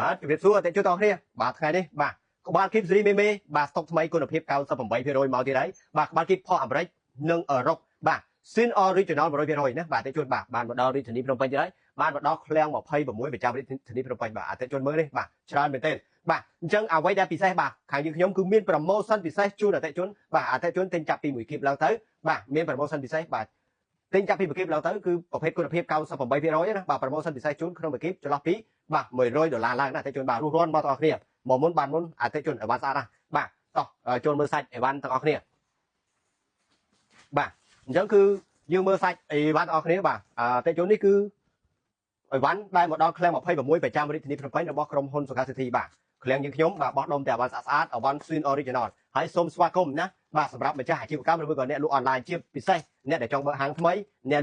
បាទជំរាបសួរអតិថិជនទាំងអស់គ្នាបាទថ្ងៃនេះបាទក្បាលគីបស៊េរីមេបាទស្តុកថ្មីគុណភាព 98% មកទៀតហើយបាទក្បាលគីបផុសអាមេរិកនិងអឺរ៉ុបបាទ Sin Original 100% ណាបាទអតិថិជនបាទបានមកដល់រាជធានីភ្នំពេញទៀតហើយបានមកដល់ឃ្លាំង26ប្រចាំរាជធានីភ្នំពេញបាទអតិថិជនមើលនេះបាទច្រើនមែនទែនបាទអញ្ចឹងអ្វីដែលពិសេសបាទខាងយើងខ្ញុំគឺមាន promotion ពិសេសជូនអតិថិជនបាទអតិថិជនទិញចាប់ពី1គីបឡើងទៅបាទមាន promotion ពិសេសបាទទិញចាប់ពី1គីបឡើងទៅគឺប្រភេទគុណភាព 98% ណាបាទ promotion ពិសេសជូនក្នុង1គីបចន្លោះពីបាទ$100ឡើងណាអតិថិជនបាទរស់រាន់មកទាំងអស់គ្នាមកមុនបានមុនអតិថិជនអីវ៉ាន់ស្អាតណាបាទតោះចូលមើលសាច់អីវ៉ាន់ទាំងអស់គ្នាបាទអញ្ចឹងគឺយើងមើលសាច់អីវ៉ាន់ទាំងអស់គ្នាបាទអតិថិជននេះគឺអីវ៉ាន់ដែលមកដល់ឃ្លាំង26ប្រចាំរាជធានីភ្នំពេញរបស់ក្រុមហ៊ុនសុខាសិទ្ធិបាទឃ្លាំងយើងខ្ញុំបាទបោះដុំតែអីវ៉ាន់ស្អាតអីវ៉ាន់ Sin Original ហើយសូមស្វាគមន៍ណាបាទសម្រាប់ម្ចាស់អាជីវកម្មឬក៏អ្នកលក់អនឡាញជាពិសេសអ្នកដែលចង់បើកហាងថ្មីអ្ន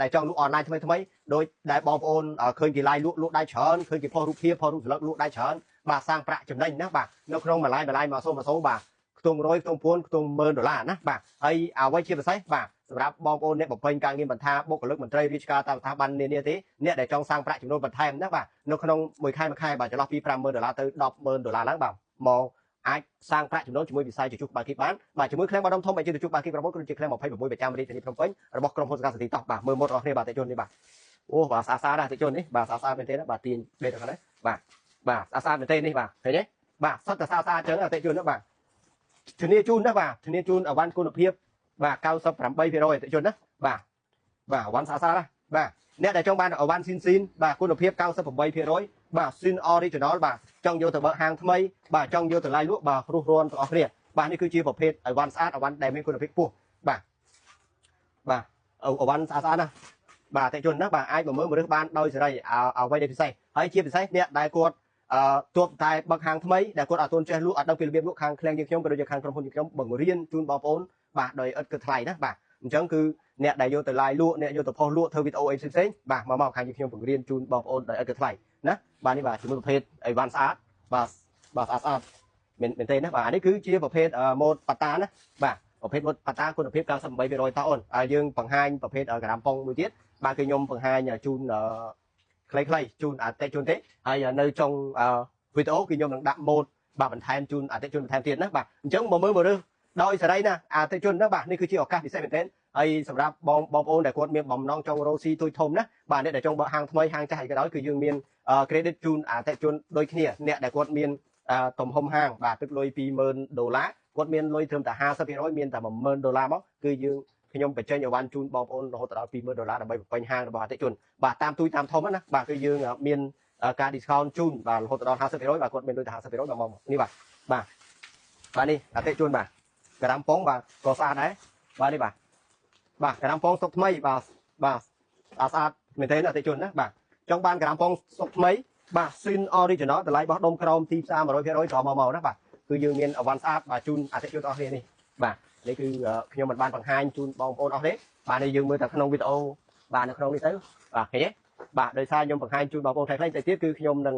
កដែលចង់លក់អនឡាញថ្មីដោយដែលបងប្អូនឃើញគេ live លក់ដៃច្រើនឃើញគេផុសរូបភាពផុសរូបស្លឹកលក់ដៃច្រើនបាទសាងប្រាក់ចំណេញណាបាទនៅក្នុងម្លាយមកសូមបាទខ្ទង់100ខ្ទង់4ខ្ទង់$10,000ណាបាទហើយអ្វីជាពិសេសបាទសម្រាប់បងប្អូនអ្នកបំពេញការងារបន្ថែមបុគ្គលិកមន្ត្រីរាជការតាមស្ថាប័ននានាទេអ្នកដែលចង់សាងប្រាក់ចំណូលបន្ថែមណាបាទនៅក្នុងមួយខែបាទចន្លោះពី$50,000ទៅ$10,000ឡើងបាទមកអាចសាងប្រាក់ចំណូលជាមួយវិស័យជជុះក្បាលគីបបានបាទជាមួយឃ្លាំងបាដុំធំអាចជជុះក្បាលគីបរបស់គឺជាឃ្លាំង26ប្រចាំរាជធានីភ្នំពេញរបស់ក្រុមហ៊ុនសុខាសិទ្ធិតោះបាទមើលមុតរបស់គ្នាបាទអតិថិជននេះបាទអូបាទស្អាតណាស់អតិថិជននេះបាទស្អាតមែនទេណាបាទទាញបេតហ្នឹងបាទស្អាតមែនទេនេះបាទឃើញទេបាទសុទ្ធតែស្អាតអញ្ចឹងអតិថិជនណាបាទធានាជូនណាបាទធានាជូនអវ៉ាន់គុណភាពបាទ98%អតិថិជនណាបាទអវ៉ាន់ស្អាតណាបាទអ្នកដែលចង់បានអវ៉ាន់ស៊ីនបាទគុណភាព98%បាទ Sin Original បាទចង់យកទៅបើកហាងថ្មីបាទចង់យកទៅឡាយលក់បាទរស់រាន់ទាំងអស់គ្នាបាទនេះគឺជាប្រភេទអវ៉ាន់ស្អាតអវ៉ាន់ដែលមានគុណភាពខ្ពស់បាទអវ៉ាន់ស្អាតណាបាទអតិថិជនណាបាទអាចមកមើលរើសបានដោយសេរីអ្វីដែលពិសេសហើយជាពិសេសអ្នកដែលគាត់ទប់តែបើកហាងថ្មីដែលគាត់អត់ទាន់ចេះលក់អត់ដឹងពីរបៀបលក់ខាងឃ្លាំងយើងខ្ញុំក៏ដូចជាខាងក្រុមហ៊ុនយើងខ្ញុំបង្រៀនជូនបងប្អូនបាទដោយឥតគិតថ្លៃណាបាទអញ្ចឹងគឺអ្នកដែលយកទៅ live លក់អ្នកយកទៅផុសលក់ធ្វើវីដេអូអីផ្សេងបាទមកខាងយើងខ្ញុំបង្រៀនជូនបងប្អូនដោយឥតគិតថ្លៃណាបាទនេះបាទជាមួយប្រភេទអីវ៉ាន់ស្អាតបាទស្អាតមែនទេណាបាទនេះគឺជាប្រភេទម៉ូតប៉ាតាណាបាទប្រភេទម៉ូតប៉ាតាគុណភាព98%តើអូនយើងបង្ហាញប្រភេទក្រាមប៉ុងមួយទៀតបាទគឺខ្ញុំបង្ហាញជូនខ្លីជូនអតិថិជនទេហើយនៅចុងវីដេអូគឺខ្ញុំនឹងដាក់ម៉ូតបាទបន្ថែមជូនអតិថិជនបន្ថែមទៀតណាបាទអញ្ចឹងមកមើលមើលរើសដោយសេរីណាអតិថិជនណាបាទនេះគឺជាឱកាសពិសេសមែនទែនហើយសម្រាប់បងប្អូនដែលគាត់មានបំណងចង់រកស៊ីទូចធំណាបាទអ្នកដែលចង់បើកហាងថ្មីហាងចាស់អីក៏ដោយគឺយើងមាន credit ជូនអតិថិជនដូចគ្នាអ្នកដែលគាត់មានទំហំហាងបាទទឹកលុយ$20,000គាត់មានលុយត្រឹមតែ50%មានតែ$10,000មកគឺយើងខ្ញុំបញ្ចេញអវ៉ាន់ជូនបងប្អូនរហូតដល់$20,000ដើម្បីបំពេញហាងរបស់អតិថិជនបាទតាមទូចតាមធំណាបាទគឺយើងមានការ discount ជូនបាទរហូតដល់50%បាទគាត់មានលុយតែ50%មកនេះបាទនេះអតិថិជនបាទក្រាមប៉ុងបាទក៏ស្អាតដែរបាទនេះបាទក្រាមប៉ុងស្តុកថ្មីបាទស្អាតមែនទេអតិថិជនណាបាទចង់បានក្រាមប៉ុងស្តុកថ្មីបាទ Sin Original តម្លៃបោះដុំក្រោមទីផ្សារ100%ក៏មកណាបាទគឺយើងមានអវ៉ាន់ស្អាតបាទជូនអតិថិជនអស់គ្នានេះបាទនេះគឺខ្ញុំមិនបានបង្ហាញជូនបងប្អូនអស់ទេបាទនេះយើងមើលតែក្នុងវីដេអូបាទនៅក្នុងនេះទៅបាទឃើញទេបាទដោយសារខ្ញុំបង្ហាញជូនបងប្អូនខ្លីៗទៅទៀតគឺខ្ញុំនឹ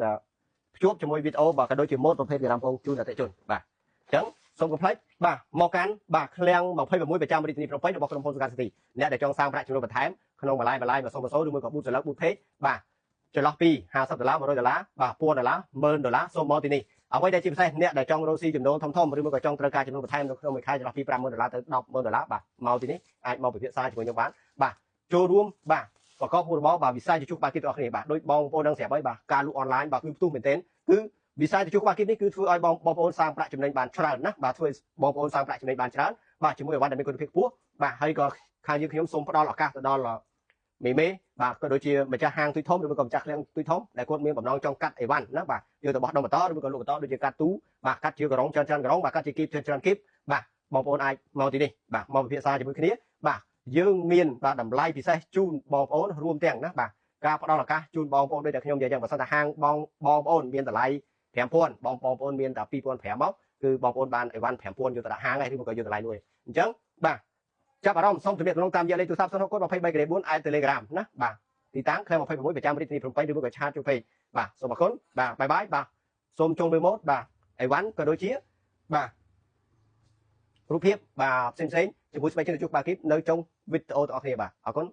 ងភ្ជាប់ជាមួយវីដេអូបាទក៏ដូចជាម៉ូតប្រភេទក្រាមប៉ុងជូនអតិថិជនបាទអញ្ចឹងសូមកុំភ្លេចបាទមកកាន់បាទឃ្លាំង26ប្រចាំរាជធានីភ្នំពេញរបស់ក្រុមហ៊ុនសុខាសិទ្ធិអ្នកដែលចង់សាងប្រាក់ចំណូលបន្ថែមក្នុងម្លាយមកសូមឬមួយក៏ប៊ូតស្លឹកប៊ូតពេកបាទចន្លោះពី$50 $100បាទ$1,000 $10,000សូមមកទីនេះអ្វីដែលជាពិសេសអ្នកដែលចង់រកស៊ីចំណូលធំឬមួយក៏ចង់ត្រូវការចំណូលបន្ថែមនៅក្នុងមួយខែចន្លោះពី$50,000ទៅ$10,000បាទមកទីនេះអាចមកពិភាក្សាជាមួយខ្ញុំបានបាទចូលរួមបាទប្រកបមុខរបរបាទវិស័យជជុះក្បាលគីបទាំងអស់គ្នាបាទដូចបងប្អូននឹងស្រាប់ហើយបាទការលក់អនឡាញបាទគឺផ្ទុះមែនទែនគឺវិស័យជជុះក្បាលគីបនេះគឺធ្វើឲ្យបងប្អូនសាងប្រាក់ចំណេញបានច្រើនណាស់បាទធ្វើបងប្អូនសាងប្រាក់ចំណេញបានច្រើនបាទជាមួយអវ៉ាន់ដែលមានគុណភាពខ្ពស់បាទហើយក៏ខាងយើងខ្ញុំសូមផ្ដល់ឱកាសទៅដល់មេបាទក៏ដូចជាម្ចាស់ហាងទូចធំឬក៏ម្ចាស់ឃ្លាំងទូចធំដែលគាត់មានបំណងចង់កាត់អីវ៉ាន់ណាបាទយកទៅបោះដុំបន្តឬក៏លក់បន្តដូចជាកាត់ទូបាទកាត់ជាក្រុងច្រើនក្រុងបាទកាត់ជាគីបច្រើនគីបបាទបងប្អូនអាចមកទីនេះបាទមកពិភាក្សាជាមួយគ្នាបាទយើងមានបាទតម្លៃពិសេសជូនបងប្អូនរួមទាំងណាបាទការផ្ដល់ឱកាសជូនបងប្អូនដូចតែខ្ញុំនិយាយចឹងបើសិនតែហាងបងប្អូនមានតម្លៃ$5,000បងប្អូនមានតែ$2,500មកគឺបងប្អូនបានអីវ៉ាន់$5,000យកទៅដាក់ហាងហើយឬក៏យកតម្លៃលុយអញ្ចឹងបាទចាប់អារម្មណ៍សូមជំរាបក្នុងតាមយកលេខទូរស័ព្ទ063 23 4 Telegram ណាបាទទីតាំងឃ្លាំង26ប្រចាំរាជធានីភ្នំពេញឬមួយក៏ឆាតជួយពេកបាទសូមអរគុណបាទបាយបាទសូមចូលមើលម៉ូតបាទអីវ៉ាន់ក៏ដូចជាបាទរូបភាពបាទផ្សេងជាមួយស្បែកជើងជជុះក្បាលគីបនៅចុងវីដេអូទាំងអស់គ្នាបាទអរគុណ